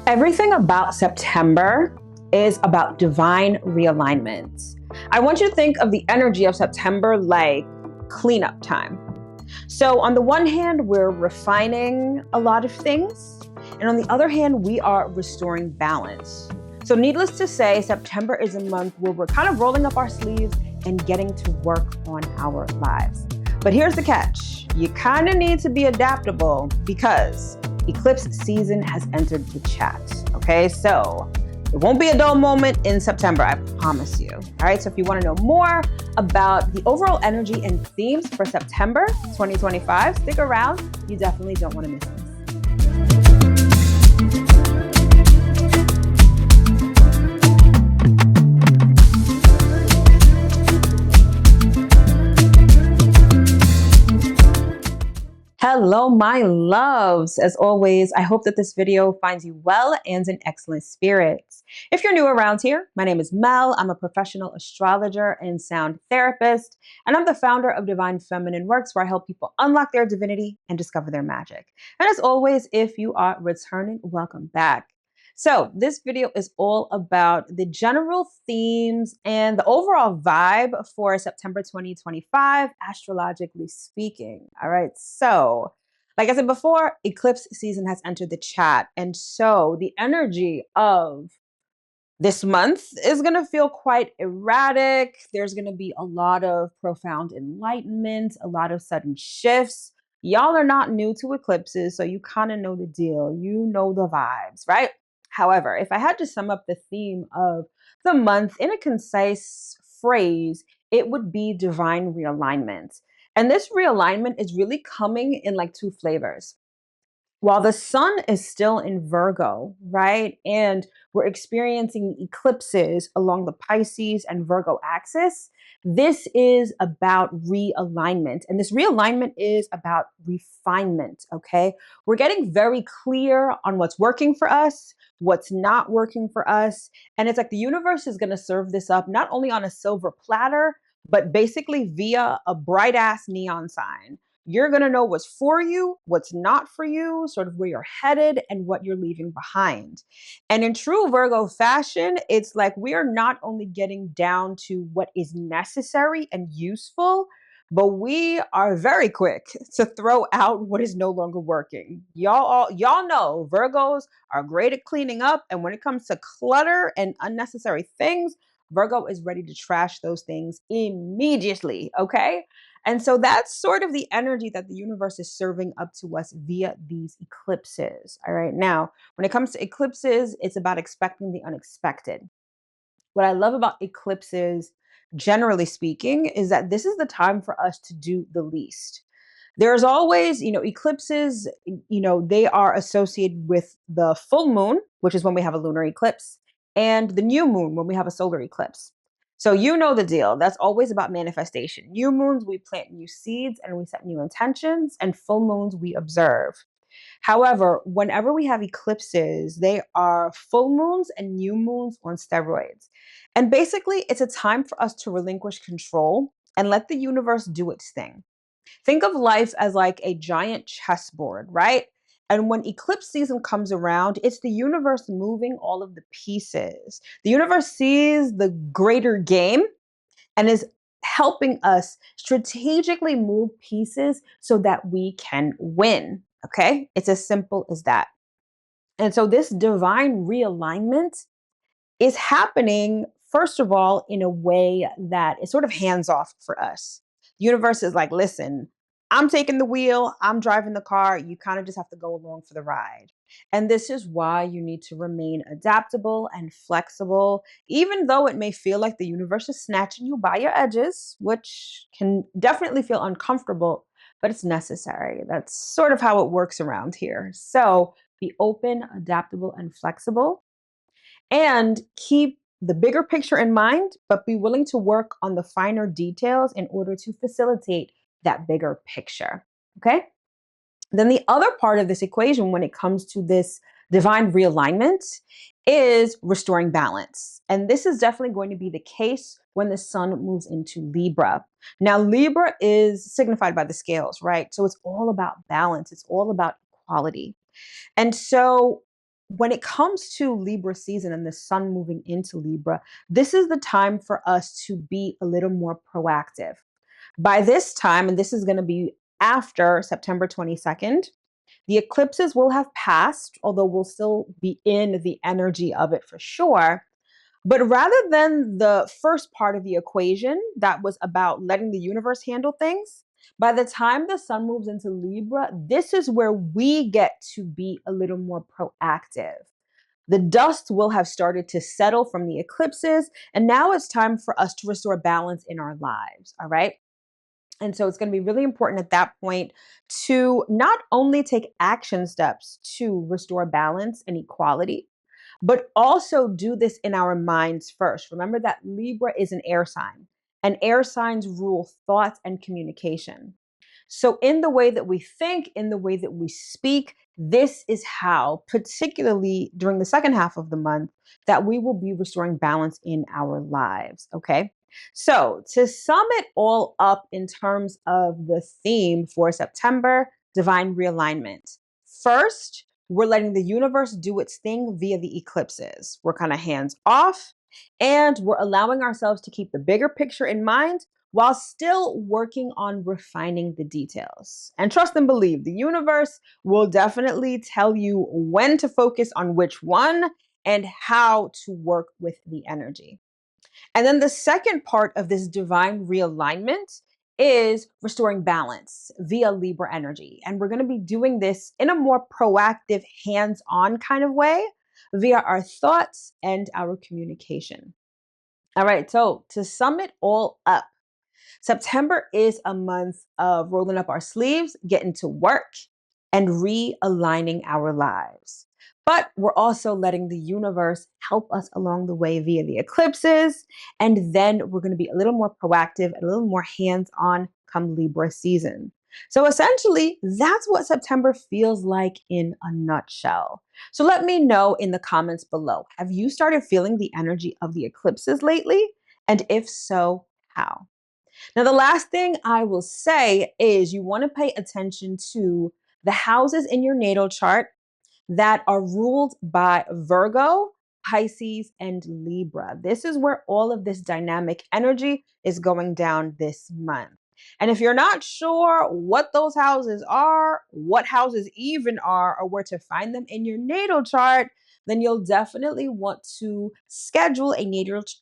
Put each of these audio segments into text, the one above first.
Everything about September is about divine realignment. I want you to think of the energy of September like cleanup time. So, on the one hand, we're refining a lot of things, and on the other hand, we are restoring balance. So, needless to say, September is a month where we're kind of rolling up our sleeves and getting to work on our lives. But here's the catch: you kind of need to be adaptable because eclipse season has entered the chat. Okay, so it won't be a dull moment in September, I promise you. All right, so if you want to know more about the overall energy and themes for September 2025, stick around. You definitely don't want to miss this. Hello, my loves. As always, I hope that this video finds you well and in excellent spirits. If you're new around here, my name is Mel. I'm a professional astrologer and sound therapist, and I'm the founder of Divine Feminine Works, where I help people unlock their divinity and discover their magic. And as always, if you are returning, welcome back. So this video is all about the general themes and the overall vibe for September 2025, astrologically speaking. All right. So, like I said before, eclipse season has entered the chat. And so the energy of this month is going to feel quite erratic. There's going to be a lot of profound enlightenment, a lot of sudden shifts. Y'all are not new to eclipses, so you kind of know the deal. You know the vibes, right? However, if I had to sum up the theme of the month in a concise phrase, it would be divine realignment. And this realignment is really coming in like two flavors. While the sun is still in Virgo, right? And we're experiencing eclipses along the Pisces and Virgo axis, this is about realignment. And this realignment is about refinement, okay? We're getting very clear on what's working for us, what's not working for us. And it's like the universe is going to serve this up not only on a silver platter, but basically via a bright ass neon sign. You're going to know what's for you, what's not for you, sort of where you're headed and what you're leaving behind. And in true Virgo fashion, it's like we are not only getting down to what is necessary and useful, but we are very quick to throw out what is no longer working. Y'all know Virgos are great at cleaning up, and when it comes to clutter and unnecessary things, Virgo is ready to trash those things immediately, okay? And so that's sort of the energy that the universe is serving up to us via these eclipses. All right. Now, when it comes to eclipses, it's about expecting the unexpected. What I love about eclipses, generally speaking, is that this is the time for us to do the least. There's always, eclipses, they are associated with the full moon, which is when we have a lunar eclipse, and the new moon when we have a solar eclipse. So you know the deal. That's always about manifestation. New moons, we plant new seeds and we set new intentions, and full moons, we observe. However, whenever we have eclipses, they are full moons and new moons on steroids. And basically, it's a time for us to relinquish control and let the universe do its thing. Think of life as like a giant chessboard, right? And when eclipse season comes around, it's the universe moving all of the pieces. The universe sees the greater game and is helping us strategically move pieces so that we can win. Okay? It's as simple as that. And so this divine realignment is happening, first of all, in a way that is sort of hands off for us. The universe is like, listen, I'm taking the wheel, I'm driving the car, you kind of just have to go along for the ride. And this is why you need to remain adaptable and flexible, even though it may feel like the universe is snatching you by your edges, which can definitely feel uncomfortable, but it's necessary. That's sort of how it works around here. So be open, adaptable, and flexible, and keep the bigger picture in mind, but be willing to work on the finer details in order to facilitate that bigger picture. Okay. Then the other part of this equation when it comes to this divine realignment is restoring balance. And this is definitely going to be the case when the sun moves into Libra. Now, Libra is signified by the scales, right? So it's all about balance. It's all about equality. And so when it comes to Libra season and the sun moving into Libra, this is the time for us to be a little more proactive. By this time, and this is going to be after September 22nd, the eclipses will have passed, although we'll still be in the energy of it for sure. But rather than the first part of the equation that was about letting the universe handle things, by the time the sun moves into Libra, this is where we get to be a little more proactive. The dust will have started to settle from the eclipses, and now it's time for us to restore balance in our lives, all right? And so it's going to be really important at that point to not only take action steps to restore balance and equality, but also do this in our minds first. Remember that Libra is an air sign, and air signs rule thoughts and communication. So, in the way that we think, in the way that we speak, this is how, particularly during the second half of the month, that we will be restoring balance in our lives. Okay. So, to sum it all up in terms of the theme for September, divine realignment. First, we're letting the universe do its thing via the eclipses. We're kind of hands off, and we're allowing ourselves to keep the bigger picture in mind while still working on refining the details. And trust and believe, the universe will definitely tell you when to focus on which one and how to work with the energy. And then the second part of this divine realignment is restoring balance via Libra energy. And we're going to be doing this in a more proactive, hands-on kind of way via our thoughts and our communication. All right, so to sum it all up, September is a month of rolling up our sleeves, getting to work, and realigning our lives. But we're also letting the universe help us along the way via the eclipses. And then we're going to be a little more proactive and a little more hands-on come Libra season. So essentially, that's what September feels like in a nutshell. So let me know in the comments below. Have you started feeling the energy of the eclipses lately? And if so, how? Now, the last thing I will say is you want to pay attention to the houses in your natal chart that are ruled by Virgo, Pisces, and Libra. This is where all of this dynamic energy is going down this month. And if you're not sure what those houses are, what houses even are, or where to find them in your natal chart, then you'll definitely want to schedule a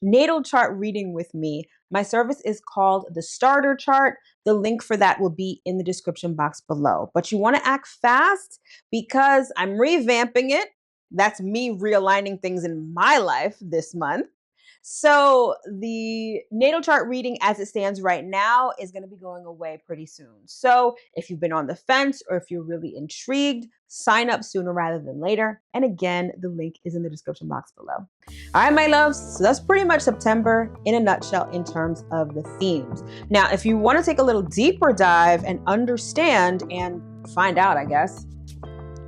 natal chart reading with me. My service is called the Starter Chart. The link for that will be in the description box below. But you want to act fast because I'm revamping it. That's me realigning things in my life this month. So the natal chart reading as it stands right now is going to be going away pretty soon. So if you've been on the fence or if you're really intrigued, sign up sooner rather than later. And again, the link is in the description box below. All right, my loves. So that's pretty much September in a nutshell in terms of the themes. Now, if you want to take a little deeper dive and understand and find out, I guess,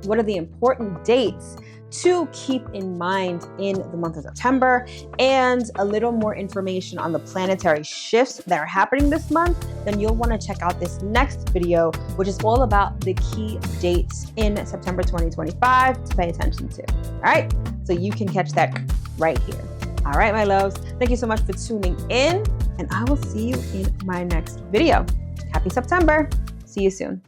what are the important dates to keep in mind in the month of September and a little more information on the planetary shifts that are happening this month, then you'll want to check out this next video, which is all about the key dates in September 2025 to pay attention to. All right, so you can catch that right here. All right, my loves, thank you so much for tuning in, and I will see you in my next video. Happy September. See you soon.